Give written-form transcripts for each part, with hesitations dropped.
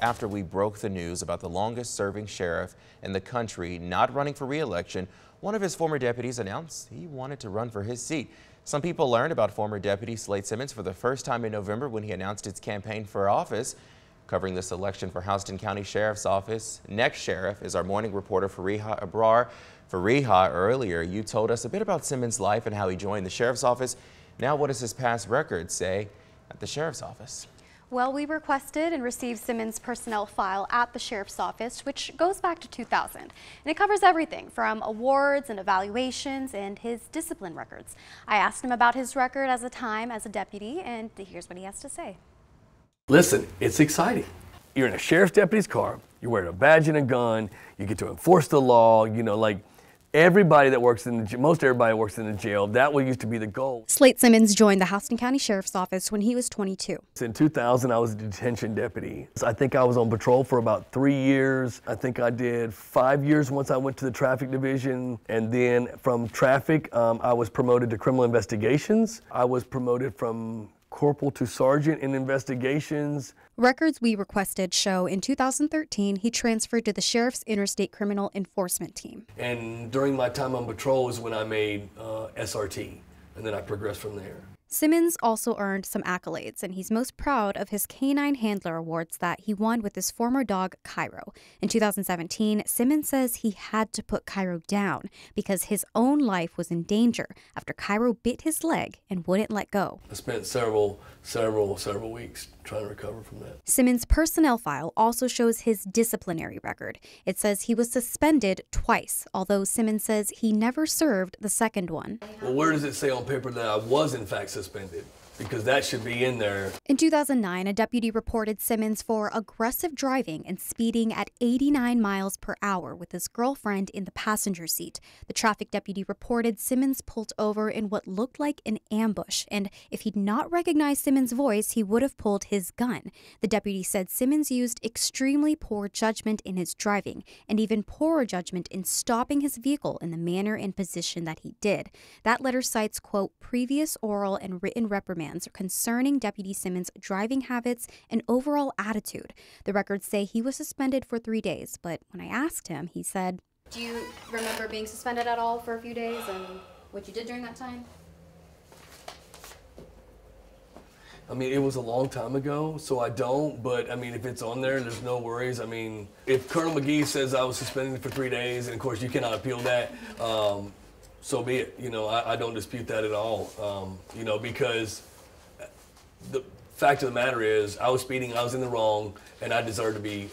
After we broke the news about the longest serving sheriff in the country not running for re-election, one of his former deputies announced he wanted to run for his seat. Some people learned about former deputy Slate Simmons for the first time in November when he announced his campaign for office. Covering this election for Houston County Sheriff's Office, next sheriff is our morning reporter Fariha Abrar. Fariha, earlier you told us a bit about Simmons' life and how he joined the sheriff's office. Now what does his past record say at the sheriff's office? Well, we requested and received Simmons' personnel file at the sheriff's office, which goes back to 2000. And it covers everything from awards and evaluations and his discipline records. I asked him about his record as a deputy, and here's what he has to say. Listen, it's exciting. You're in a sheriff's deputy's car, you're wearing a badge and a gun, you get to enforce the law, like everybody that works most everybody works in the jail. That used to be the goal. Slate Simmons joined the Houston County Sheriff's Office when he was 22. In 2000, I was a detention deputy. I think I was on patrol for about 3 years. I think I did 5 years once I went to the traffic division. And then from traffic, I was promoted to criminal investigations. I was promoted from corporal to sergeant in investigations. Records we requested show in 2013 he transferred to the Sheriff's Interstate Criminal Enforcement Team. And during my time on patrol is when I made SRT, and then I progressed from there. Simmons also earned some accolades, and he's most proud of his Canine Handler Awards that he won with his former dog, Cairo. In 2017, Simmons says he had to put Cairo down because his own life was in danger after Cairo bit his leg and wouldn't let go. I spent several weeks trying to recover from that. Simmons' personnel file also shows his disciplinary record. It says he was suspended twice, although Simmons says he never served the second one. Well, where does it say on paper that I was in fact suspended? Because that should be in there. In 2009, a deputy reported Simmons for aggressive driving and speeding at 89 miles per hour with his girlfriend in the passenger seat. The traffic deputy reported Simmons pulled over in what looked like an ambush, and if he'd not recognized Simmons' voice, he would have pulled his gun. The deputy said Simmons used extremely poor judgment in his driving, and even poorer judgment in stopping his vehicle in the manner and position that he did. That letter cites, quote, previous oral and written reprimands concerning Deputy Simmons' driving habits and overall attitude. The records say he was suspended for 3 days, but when I asked him, he said, "Do you remember being suspended at all for a few days and what you did during that time?" I mean, it was a long time ago, so I don't, but I mean, if it's on there's no worries. I mean, if Colonel McGee says I was suspended for 3 days, and of course you cannot appeal that, so be it. I don't dispute that at all, because the fact of the matter is I was speeding, I was in the wrong, and I deserve to be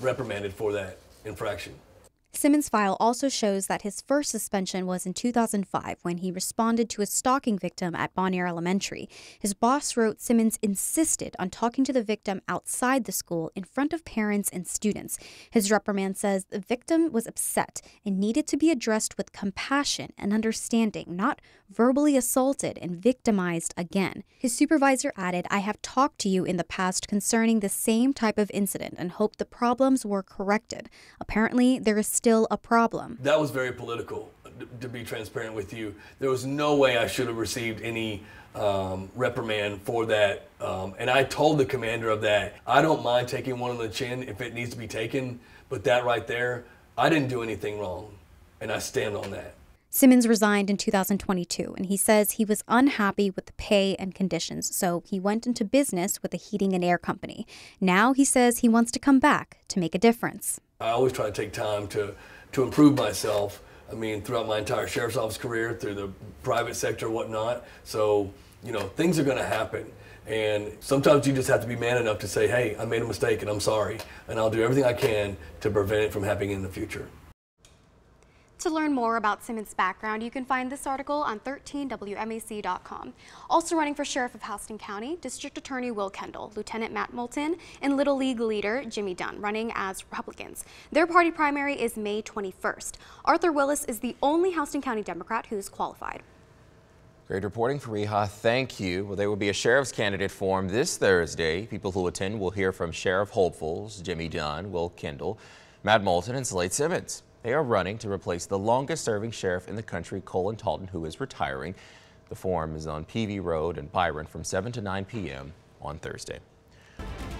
reprimanded for that infraction. Simmons' file also shows that his first suspension was in 2005 when he responded to a stalking victim at Bonnier Elementary. His boss wrote Simmons insisted on talking to the victim outside the school in front of parents and students. His reprimand says the victim was upset and needed to be addressed with compassion and understanding, not verbally assaulted and victimized again. His supervisor added, "I have talked to you in the past concerning the same type of incident and hope the problems were corrected. Apparently, there is still a problem." That was very political, to be transparent with you. There was no way I should have received any reprimand for that. And I told the commander of that, I don't mind taking one on the chin if it needs to be taken, but that right there, I didn't do anything wrong, and I stand on that. Simmons resigned in 2022, and he says he was unhappy with the pay and conditions, so he went into business with a heating and air company. Now he says he wants to come back to make a difference. I always try to take time to improve myself. I mean, throughout my entire sheriff's office career, through the private sector, whatnot. So, things are going to happen. And sometimes you just have to be man enough to say, hey, I made a mistake and I'm sorry. And I'll do everything I can to prevent it from happening in the future. To learn more about Simmons' background, you can find this article on 13WMAC.com. Also running for Sheriff of Houston County, District Attorney Will Kendall, Lieutenant Matt Moulton, and Little League leader Jimmy Dunn running as Republicans. Their party primary is May 21st. Arthur Willis is the only Houston County Democrat who's qualified. Great reporting, Fariha. Thank you. Well, there will be a sheriff's candidate forum this Thursday. People who attend will hear from Sheriff Hopefuls, Jimmy Dunn, Will Kendall, Matt Moulton, and Slate Simmons. They are running to replace the longest-serving sheriff in the country, Colin Talton, who is retiring. The forum is on PV Road in Byron from 7 to 9 p.m. on Thursday.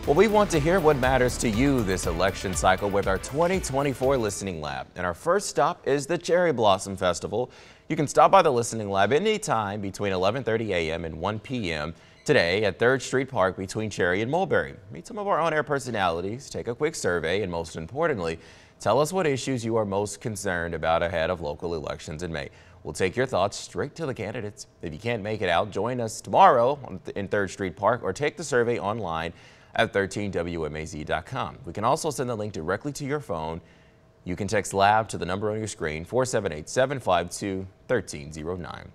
Well, we want to hear what matters to you this election cycle with our 2024 Listening Lab. And our first stop is the Cherry Blossom Festival. You can stop by the Listening Lab anytime between 11:30 a.m. and 1 p.m. today at 3rd Street Park between Cherry and Mulberry. Meet some of our on-air personalities, take a quick survey, and most importantly, tell us what issues you are most concerned about ahead of local elections in May. We'll take your thoughts straight to the candidates. If you can't make it out, join us tomorrow in 3rd Street Park or take the survey online at 13wmaz.com. We can also send the link directly to your phone. You can text LAB to the number on your screen, 478-752-1309.